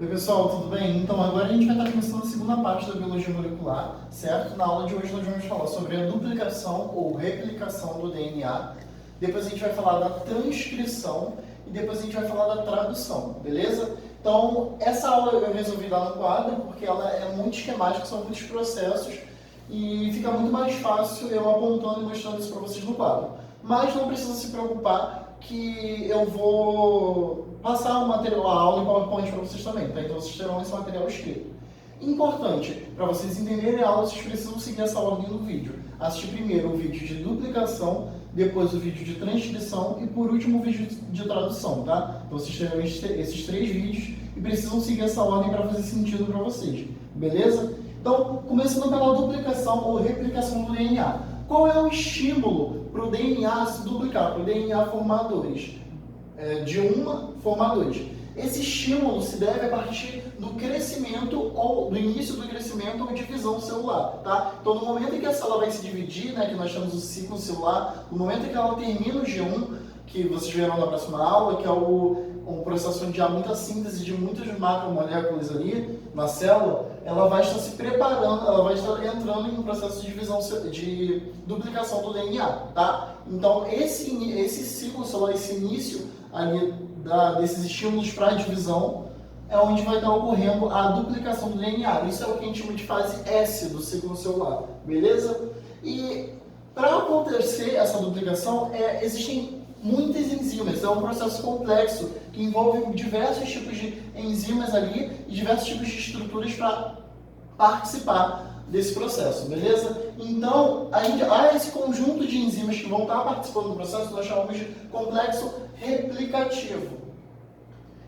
Oi pessoal, tudo bem? Então agora a gente vai estar começando a segunda parte da biologia molecular, certo? Na aula de hoje nós vamos falar sobre a duplicação ou replicação do DNA, depois a gente vai falar da transcrição e depois a gente vai falar da tradução, beleza? Então essa aula eu resolvi dar no quadro porque ela é muito esquemática, são muitos processos e fica muito mais fácil eu apontando e mostrando isso para vocês no quadro. Mas não precisa se preocupar que eu vou passar o material, a aula em PowerPoint para vocês também, tá? Então vocês terão esse material escrito. Importante, para vocês entenderem a aula, vocês precisam seguir essa ordem do vídeo. Assistir primeiro o vídeo de duplicação, depois o vídeo de transcrição e por último o vídeo de tradução, tá? Então vocês terão esses 3 vídeos e precisam seguir essa ordem para fazer sentido para vocês, beleza? Então, começando pela duplicação ou replicação do DNA. Qual é o estímulo para o DNA se duplicar, para o DNA formar dois? De uma formar dois. Esse estímulo se deve a partir do crescimento ou do início do crescimento ou divisão celular, tá? Então, no momento em que a célula vai se dividir, né, que nós temos o ciclo celular, no momento em que ela termina o G1, que vocês verão na próxima aula, que é um processo onde há muita síntese de muitas macromoléculas ali na célula, ela vai estar se preparando, ela vai estar entrando em um processo de divisão, de duplicação do DNA, tá? Então, esse ciclo celular, esse início ali desses estímulos para a divisão, é onde vai estar ocorrendo a duplicação do DNA. Isso é o que a gente chama de fase S do ciclo celular, beleza? E para acontecer essa duplicação, existem muitas enzimas, é um processo complexo que envolve diversos tipos de enzimas ali e diversos tipos de estruturas para participar desse processo, beleza? Então, há esse conjunto de enzimas que vão estar participando do processo, nós chamamos de complexo replicativo.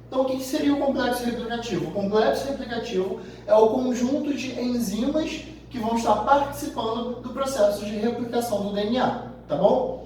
Então, o que seria o complexo replicativo? O complexo replicativo é o conjunto de enzimas que vão estar participando do processo de replicação do DNA, tá bom?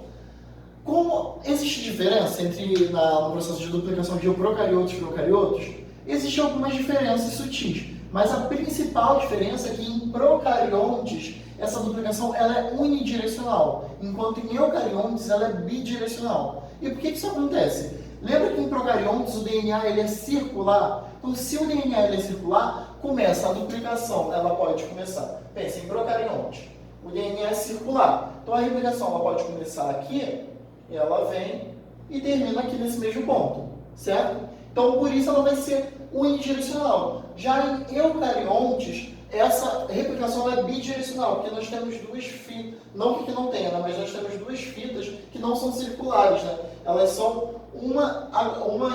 Como existe diferença no processo de duplicação de procariotos e procariotos, existem algumas diferenças sutis, mas a principal diferença é que em procariontes essa duplicação ela é unidirecional, enquanto em eucariontes ela é bidirecional. E por que isso acontece? Lembra que em procariontes o DNA ele é circular? Então, se o DNA ele é circular, começa a duplicação, ela pode começar. Pensa em procarionte, o DNA é circular, então a replicação ela pode começar aqui, ela vem e termina aqui nesse mesmo ponto, certo? Então, por isso ela vai ser unidirecional. Já em eucariontes, essa replicação é bidirecional, porque nós temos duas fitas, não que não tenha, né? Mas nós temos duas fitas que não são circulares, né? Elas são uma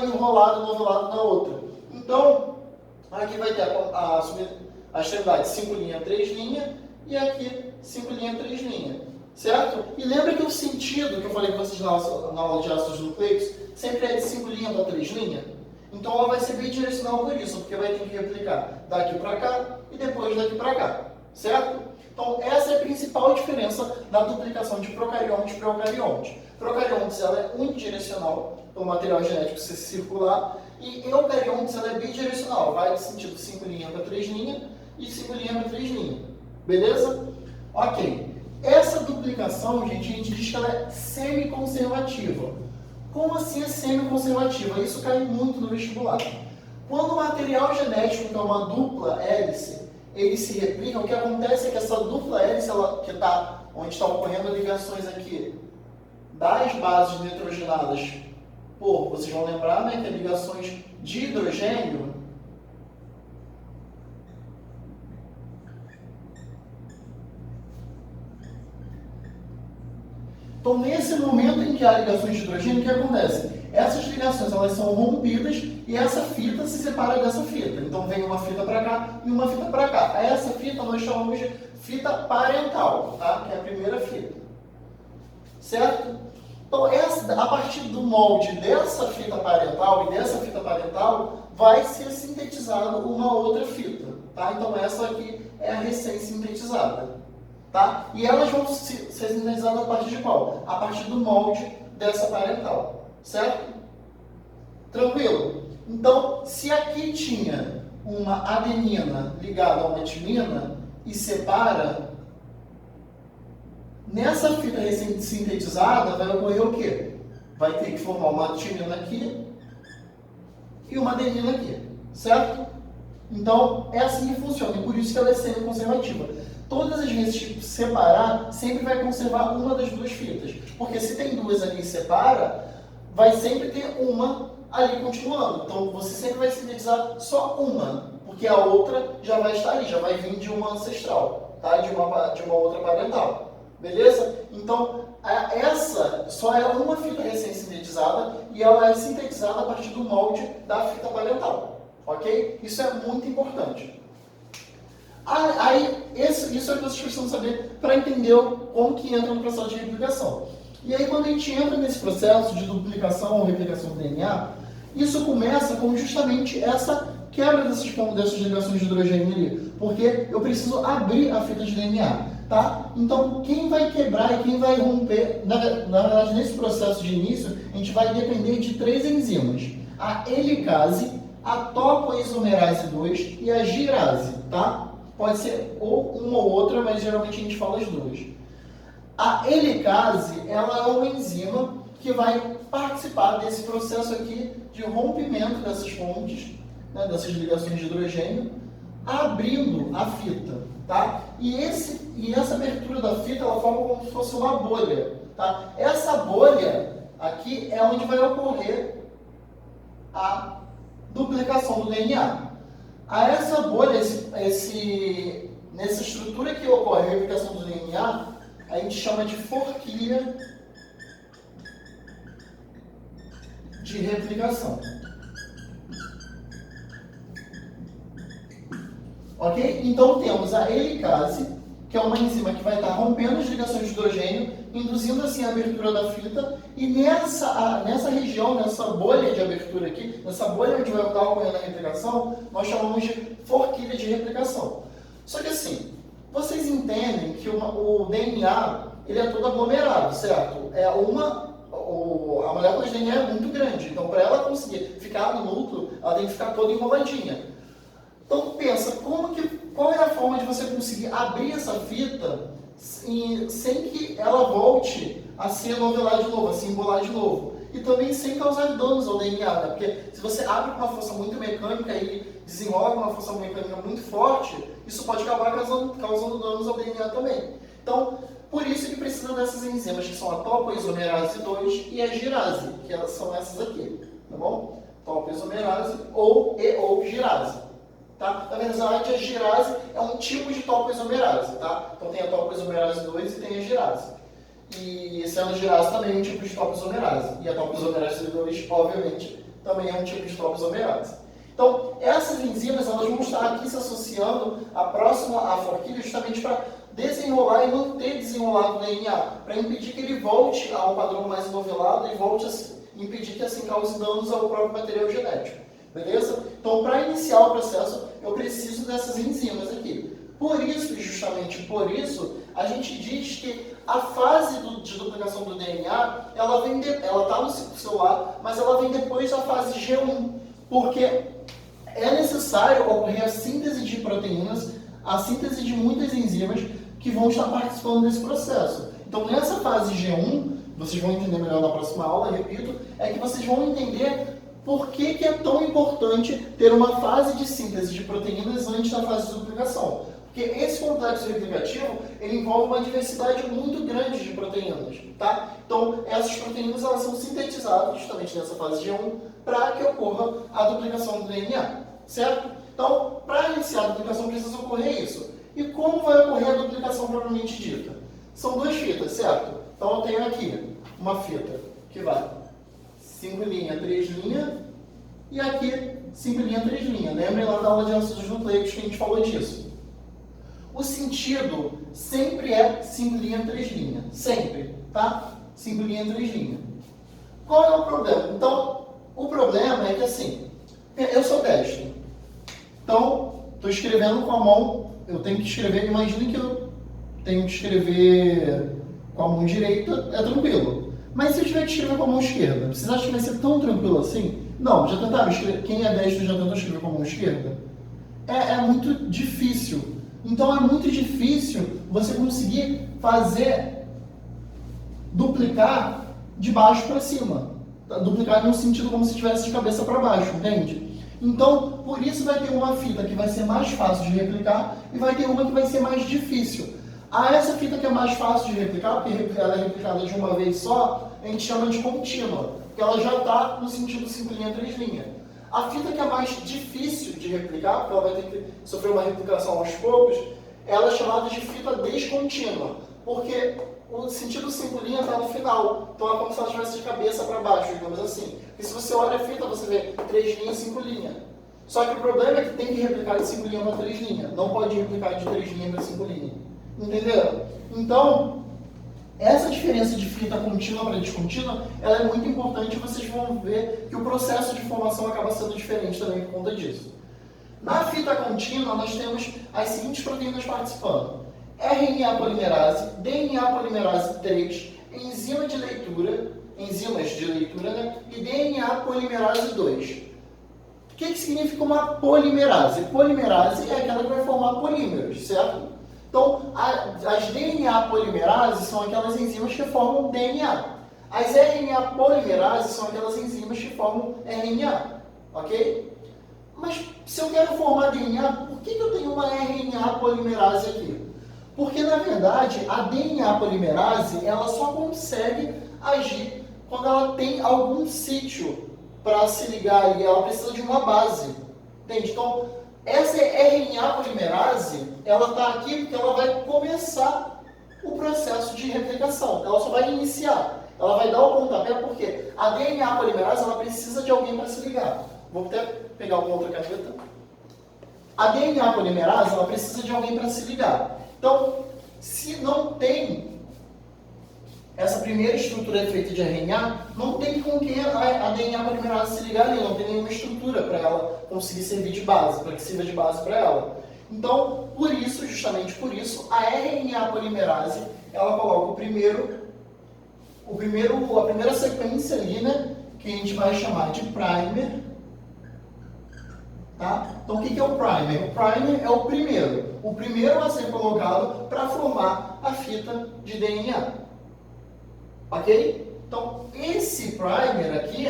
enrolada no outro lado da outra. Então, aqui vai ter a extremidade 5 linha, 3 linha, e aqui 5 linha, 3 linha. Certo? E lembra que o sentido que eu falei com vocês na aula de ácidos nucleicos sempre é de 5 linhas para 3 linhas? Então ela vai ser bidirecional por isso, porque vai ter que replicar daqui para cá e depois daqui para cá. Certo? Então essa é a principal diferença da duplicação de procariontes para eucariontes. Procariontes ela é unidirecional, então o material genético ser circular, e eucariontes ela é bidirecional, vai de sentido 5 linhas para 3 linhas e 5 linhas para 3 linhas. Beleza? Ok. Essa duplicação, gente, a gente diz que ela é semi-conservativa. Como assim é semi-conservativa? Isso cai muito no vestibular. Quando o material genético, então uma dupla hélice, ele se replica, o que acontece é que essa dupla hélice, onde estão ocorrendo ligações aqui das bases nitrogenadas vocês vão lembrar, né, que é ligações de hidrogênio, então, nesse momento em que há ligações de hidrogênio, o que acontece? Essas ligações elas são rompidas e essa fita se separa dessa fita. Então, vem uma fita para cá e uma fita para cá. Essa fita nós chamamos de fita parental, tá? Que é a primeira fita. Certo? Então, a partir do molde dessa fita parental e dessa fita parental, vai ser sintetizada uma outra fita. Tá? Então, essa aqui é a recém-sintetizada. Tá? E elas vão ser sintetizadas a partir de qual? A partir do molde dessa parental, certo? Tranquilo? Então, se aqui tinha uma adenina ligada a uma timina e separa, nessa fita recém-sintetizada vai ocorrer o quê? Vai ter que formar uma timina aqui e uma adenina aqui, certo? Então, é assim que funciona, e por isso que ela é semi-conservativa. Todas as vezes que separar, sempre vai conservar uma das duas fitas. Porque se tem duas ali e separa, vai sempre ter uma ali continuando. Então, você sempre vai sintetizar só uma, porque a outra já vai estar ali, já vai vir de uma ancestral, tá? De uma outra parental. Beleza? Então, essa só é uma fita recém-sintetizada e ela é sintetizada a partir do molde da fita parental. Ok? Isso é muito importante. Isso é o que vocês precisam saber para entender como que entra no processo de replicação. E aí, quando a gente entra nesse processo de duplicação ou replicação do DNA, isso começa com justamente essa quebra dessas ligações de hidrogênio ali, porque eu preciso abrir a fita de DNA, tá? Então, quem vai quebrar e quem vai romper, na verdade, nesse processo de início, a gente vai depender de 3 enzimas: a helicase, a topoisomerase 2 e a girase, tá? Pode ser ou uma ou outra, mas geralmente a gente fala as duas. A helicase, ela é uma enzima que vai participar desse processo aqui de rompimento dessas pontes, né, dessas ligações de hidrogênio, abrindo a fita, tá? E essa abertura da fita, ela forma como se fosse uma bolha, tá? Essa bolha aqui é onde vai ocorrer a duplicação do DNA. A essa bolha, nessa estrutura que ocorre a replicação do DNA, a gente chama de forquilha de replicação. Ok? Então temos a helicase, que é uma enzima que vai estar rompendo as ligações de hidrogênio, induzindo assim a abertura da fita, e nessa região, nessa bolha de abertura aqui, nessa bolha onde vai estar ocorrendo a replicação, nós chamamos de forquilha de replicação. Só que assim, vocês entendem que o DNA ele é todo aglomerado, certo? A molécula de DNA é muito grande, então para ela conseguir ficar no núcleo, ela tem que ficar toda enroladinha. Então pensa, qual é a forma de você conseguir abrir essa fita sem que ela volte a se novelar de novo, a se embolar de novo? E também sem causar danos ao DNA, né? Porque se você abre com uma força muito mecânica e desenrola com uma força mecânica muito forte, isso pode acabar causando danos ao DNA também. Então, por isso que precisa dessas enzimas, que são a topoisomerase 2 e a girase, que são essas aqui, tá bom? Topoisomerase ou girase. Tá? Na verdade, a girase é um tipo de topoisomerase, tá? Então tem a topoisomerase 2 e tem a girase. E sendo a girase também é um tipo de topoisomerase. E a topoisomerase 2, obviamente, também é um tipo de topoisomerase. Então, essas enzimas elas vão estar aqui se associando à forquilha justamente para desenrolar e manter desenrolado o DNA, para impedir que ele volte a um padrão mais enovelado e volte a impedir que assim cause danos ao próprio material genético. Beleza? Então, para iniciar o processo, eu preciso dessas enzimas aqui. Por isso, e justamente por isso, a gente diz que a fase de duplicação do DNA, ela está no ciclo celular, mas ela vem depois da fase G1, porque é necessário ocorrer a síntese de proteínas, a síntese de muitas enzimas que vão estar participando desse processo. Então, nessa fase G1, vocês vão entender melhor na próxima aula, repito, é que vocês vão entender por que é tão importante ter uma fase de síntese de proteínas antes da fase de duplicação. Porque esse complexo replicativo, ele envolve uma diversidade muito grande de proteínas, tá? Então, essas proteínas, elas são sintetizadas justamente nessa fase G1 para que ocorra a duplicação do DNA, certo? Então, para iniciar a duplicação, precisa ocorrer isso. E como vai ocorrer a duplicação propriamente dita? São 2 fitas, certo? Então, eu tenho aqui uma fita que vai 5 linha, 3 linha, e aqui 5 linha, 3 linha. Lembrem lá da aula de ácidos nucleicos que a gente falou disso. O sentido sempre é 5 linha, 3 linha. Sempre, tá? 5 linha, 3 linha. Qual é o problema? Então, o problema é que assim, eu sou destro. Então, estou escrevendo com a mão, eu tenho que escrever, imagine que eu tenho que escrever com a mão direita, é tranquilo. Mas se eu tiver que escrever com a mão esquerda, vocês acham que vai ser tão tranquilo assim? Não, já tentaram escrever? Quem é destro já tentou escrever com a mão esquerda? É muito difícil. Então é muito difícil você conseguir duplicar de baixo para cima. Duplicar no sentido como se estivesse de cabeça para baixo, entende? Então, por isso vai ter uma fita que vai ser mais fácil de replicar e vai ter uma que vai ser mais difícil. Essa fita que é mais fácil de replicar, porque ela é replicada de uma vez só, a gente chama de contínua, porque ela já está no sentido 5 linha, 3 linha. A fita que é mais difícil de replicar, porque ela vai ter que sofrer uma replicação aos poucos, ela é chamada de fita descontínua, porque o sentido 5 linha está no final, então é como se ela estivesse de cabeça para baixo, digamos assim. E se você olha a fita, você vê 3 linhas, 5 linhas. Só que o problema é que tem que replicar de 5 linhas para 3 linhas, não pode replicar de 3 linhas para 5 linhas. Entenderam? Então, essa diferença de fita contínua para descontínua, ela é muito importante e vocês vão ver que o processo de formação acaba sendo diferente também por conta disso. Na fita contínua, nós temos as seguintes proteínas participando: RNA polimerase, DNA polimerase 3, enzimas de leitura, né? E DNA polimerase 2. O que significa uma polimerase? Polimerase é aquela que vai formar polímeros, certo? Então, as DNA polimerases são aquelas enzimas que formam DNA. As RNA polimerases são aquelas enzimas que formam RNA, ok? Mas se eu quero formar DNA, por que eu tenho uma RNA polimerase aqui? Porque, na verdade, a DNA polimerase ela só consegue agir quando ela tem algum sítio para se ligar ali. Ela precisa de uma base, entende? Então, essa RNA polimerase, ela está aqui porque ela vai começar o processo de replicação. Ela só vai iniciar. Ela vai dar o pontapé porque a DNA polimerase ela precisa de alguém para se ligar. Vou até pegar uma outra caneta. A DNA polimerase ela precisa de alguém para se ligar. Então, se não tem essa primeira estrutura feita de RNA, não tem com que a DNA polimerase se ligar ali, não tem nenhuma estrutura para ela conseguir servir de base, para que sirva de base para ela. Então, por isso, justamente por isso, a RNA polimerase, ela coloca a primeira sequência ali, né, que a gente vai chamar de primer. Tá? Então, o que é o primer? O primer é o primeiro a ser colocado para formar a fita de DNA. Ok? Então, esse primer aqui,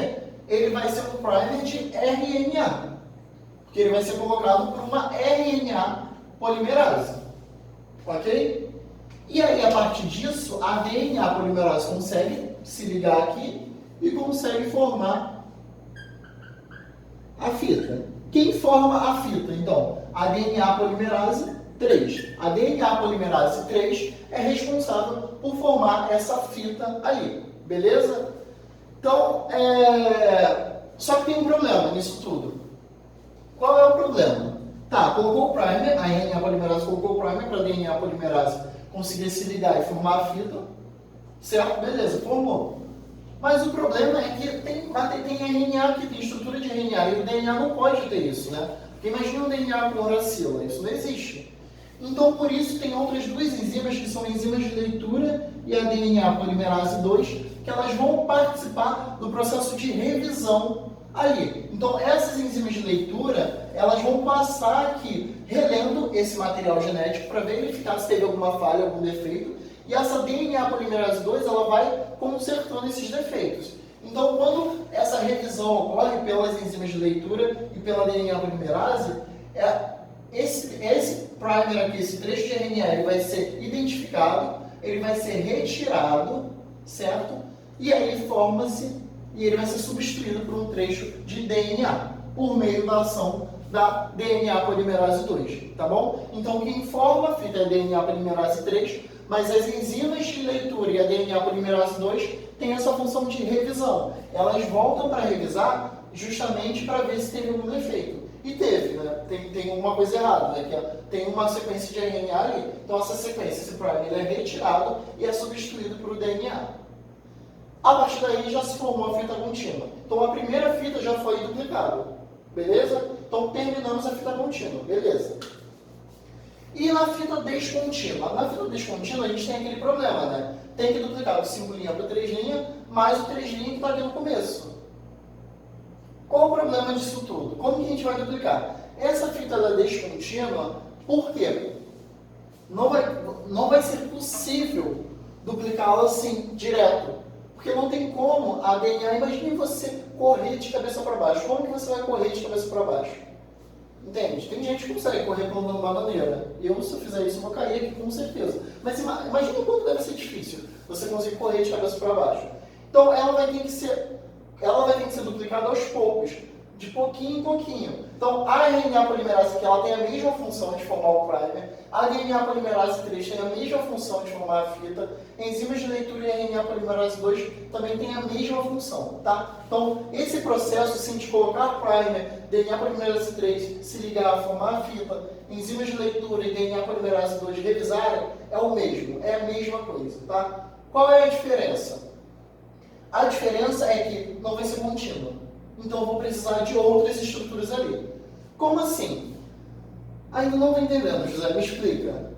ele vai ser um primer de RNA, porque ele vai ser colocado por uma RNA polimerase. Ok? E aí, a partir disso, a DNA polimerase consegue se ligar aqui e consegue formar a fita. Quem forma a fita, então? A DNA polimerase 3. A DNA polimerase 3 é responsável por formar essa fita ali, beleza? Então, só que tem um problema nisso tudo. Qual é o problema? Tá, colocou o primer, a RNA polimerase colocou o primer para a DNA polimerase conseguir se ligar e formar a fita, certo? Beleza, formou. Mas o problema é que tem RNA aqui, tem estrutura de RNA, e o DNA não pode ter isso, né? Porque imagina um DNA com uracila, isso não existe. Então, por isso, tem outras duas enzimas, que são enzimas de leitura e a DNA polimerase 2, que elas vão participar do processo de revisão ali. Então, essas enzimas de leitura, elas vão passar aqui, relendo esse material genético para verificar se teve alguma falha, algum defeito, e essa DNA polimerase 2, ela vai consertando esses defeitos. Então, quando essa revisão ocorre pelas enzimas de leitura e pela DNA polimerase, esse primer aqui, esse trecho de RNA, ele vai ser identificado, ele vai ser retirado, certo? E aí forma-se, e ele vai ser substituído por um trecho de DNA, por meio da ação da DNA polimerase 2, tá bom? Então, quem forma a fita é a DNA polimerase 3, mas as enzimas de leitura e a DNA polimerase 2 têm essa função de revisão. Elas voltam para revisar justamente para ver se teve algum defeito. E teve, né? Tem uma coisa errada, né? Que tem uma sequência de RNA ali. Então, essa sequência, esse primer, ele é retirado e é substituído por o DNA. A partir daí, já se formou a fita contínua. Então, a primeira fita já foi duplicada. Beleza? Então, terminamos a fita contínua. Beleza. E na fita descontínua? Na fita descontínua, a gente tem aquele problema, né? Tem que duplicar o 5 linha para 3 linha, mais o 3 linha que está aqui no começo. Qual o problema disso tudo? Como que a gente vai duplicar? Essa fita da descontínua, por quê? Não vai ser possível duplicá-la assim, direto. Porque não tem como a DNA, imagine você correr de cabeça para baixo. Como que você vai correr de cabeça para baixo? Entende? Tem gente que consegue correr por uma bananeira. Eu, se eu fizer isso, eu vou cair aqui com certeza. Mas imagine o quanto deve ser difícil você conseguir correr de cabeça para baixo. Então, ela vai ter que ser duplicada aos poucos, de pouquinho em pouquinho. Então, a RNA polimerase, que ela tem a mesma função de formar o primer, a DNA polimerase 3 tem a mesma função de formar a fita, enzimas de leitura e a RNA polimerase 2 também tem a mesma função, tá? Então, esse processo, se a gente colocar primer, DNA polimerase 3 se ligar, formar a fita, enzimas de leitura e DNA polimerase 2 revisarem, é o mesmo, é a mesma coisa, tá? Qual é a diferença? A diferença é que não vai ser contínua. Então, eu vou precisar de outras estruturas ali. Como assim? Ainda não estou entendendo, José, me explica.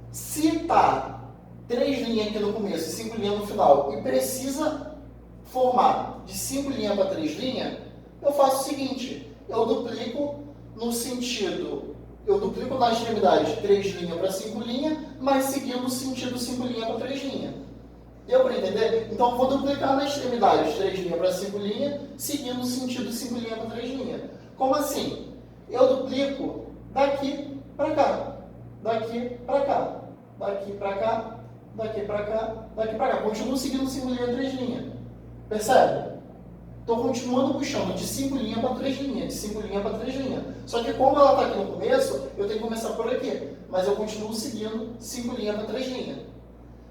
Se está 3 linhas aqui no começo e 5 linhas no final, e precisa formar de 5 linhas para 3 linhas, eu faço o seguinte, eu duplico na extremidade 3 linhas para 5 linhas, mas seguindo o sentido 5 linhas para 3 linhas. Deu para entender? Então, eu vou duplicar na extremidade 3 linhas para 5 linhas, seguindo o sentido 5 linhas para 3 linhas. Como assim? Eu duplico daqui para cá, daqui para cá, daqui para cá, daqui para cá, daqui para cá. Continuo seguindo 5 linhas, 3 linhas. Percebe? Estou continuando puxando de 5 linhas para 3 linhas, de 5 linhas para 3 linhas. Só que como ela está aqui no começo, eu tenho que começar por aqui. Mas eu continuo seguindo 5 linhas para 3 linhas.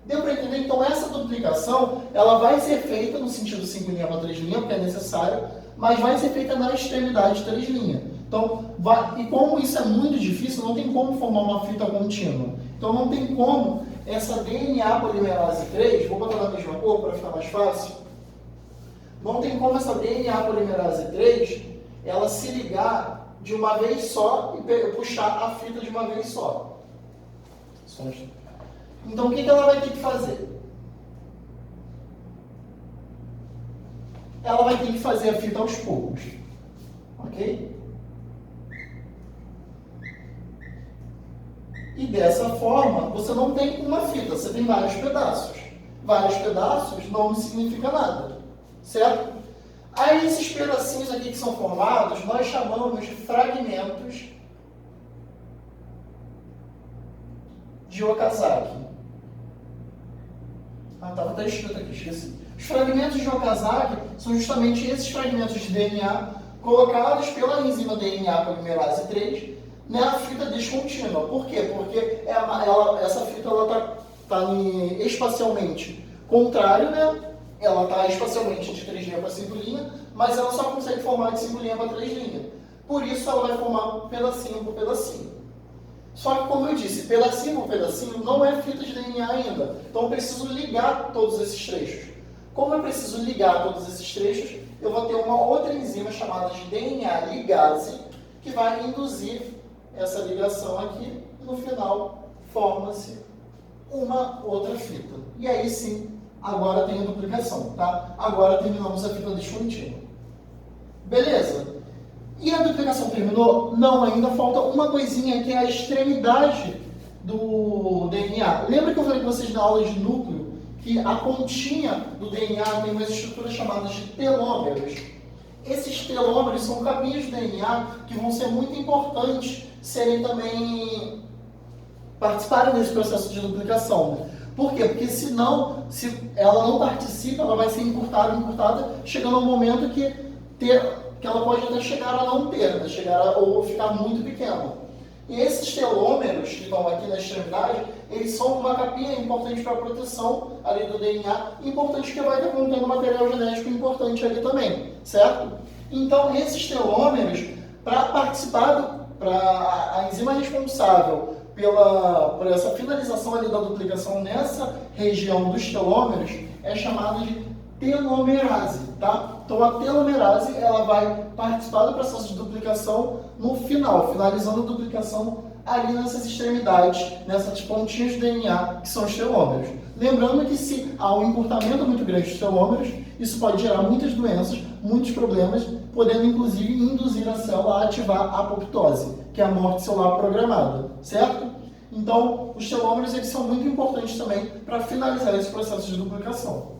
Deu para entender? Então, essa duplicação, ela vai ser feita no sentido 5 linhas para 3 linhas, porque é necessário, mas vai ser feita na extremidade 3 linhas. Então, e como isso é muito difícil, não tem como formar uma fita contínua. Então, não tem como essa DNA polimerase 3, vou botar na mesma cor para ficar mais fácil, não tem como essa DNA polimerase 3, ela se ligar de uma vez só e puxar a fita de uma vez só. Então, o que ela vai ter que fazer? Ela vai ter que fazer a fita aos poucos. Ok? E dessa forma, você não tem uma fita, você tem vários pedaços. Vários pedaços não significa nada. Certo? Aí, esses pedacinhos aqui que são formados, nós chamamos de fragmentos de Okazaki. Estava até escrito aqui, esqueci. Os fragmentos de Okazaki são justamente esses fragmentos de DNA colocados pela enzima DNA polimerase 3 na fita descontínua. Por quê? Porque essa fita está espacialmente contrário, né? Ela está espacialmente de 3 linhas para 5 linhas, mas ela só consegue formar de 5 linhas para 3 linhas. Por isso, ela vai formar pedacinho por pedacinho. Só que, como eu disse, pedacinho por pedacinho não é fita de DNA ainda. Então, eu preciso ligar todos esses trechos. Como eu preciso ligar todos esses trechos, eu vou ter uma outra enzima chamada de DNA ligase, que vai induzir essa ligação aqui, e no final forma-se uma outra fita. E aí sim, agora tem a duplicação, tá? Agora terminamos a fita descontínua. Beleza? E a duplicação terminou? Não, ainda falta uma coisinha que é a extremidade do DNA. Lembra que eu falei com vocês na aula de núcleo que a pontinha do DNA tem umas estruturas chamadas de telômeros? Esses telômeros são capinhas do DNA que vão ser muito importantes serem participarem desse processo de duplicação. Né? Por quê? Porque senão, se ela não participa, ela vai ser encurtada, chegando ao momento que ela pode até chegar a não ter, né? Ou ficar muito pequena. E esses telômeros que estão aqui na extremidade, eles são uma capinha importante para a proteção ali do DNA, importante porque vai estar contendo material genético importante ali também, certo? Então, esses telômeros, para participar, a enzima responsável por essa finalização ali da duplicação nessa região dos telômeros é chamada de telomerase, tá? Então a telomerase ela vai participar do processo de duplicação no final, finalizando a duplicação ali nessas extremidades, nessas pontinhas de DNA que são os telômeros. Lembrando que se há um encurtamento muito grande dos telômeros, isso pode gerar muitas doenças, muitos problemas, podendo inclusive induzir a célula a ativar a apoptose, que é a morte celular programada, certo? Então, os telômeros eles são muito importantes também para finalizar esse processo de duplicação.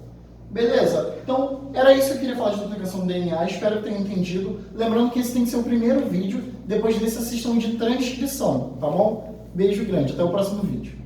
Beleza? Então, era isso que eu queria falar de duplicação do DNA, espero que tenham entendido. Lembrando que esse tem que ser o primeiro vídeo, depois desse assistam de transcrição, tá bom? Beijo grande, até o próximo vídeo.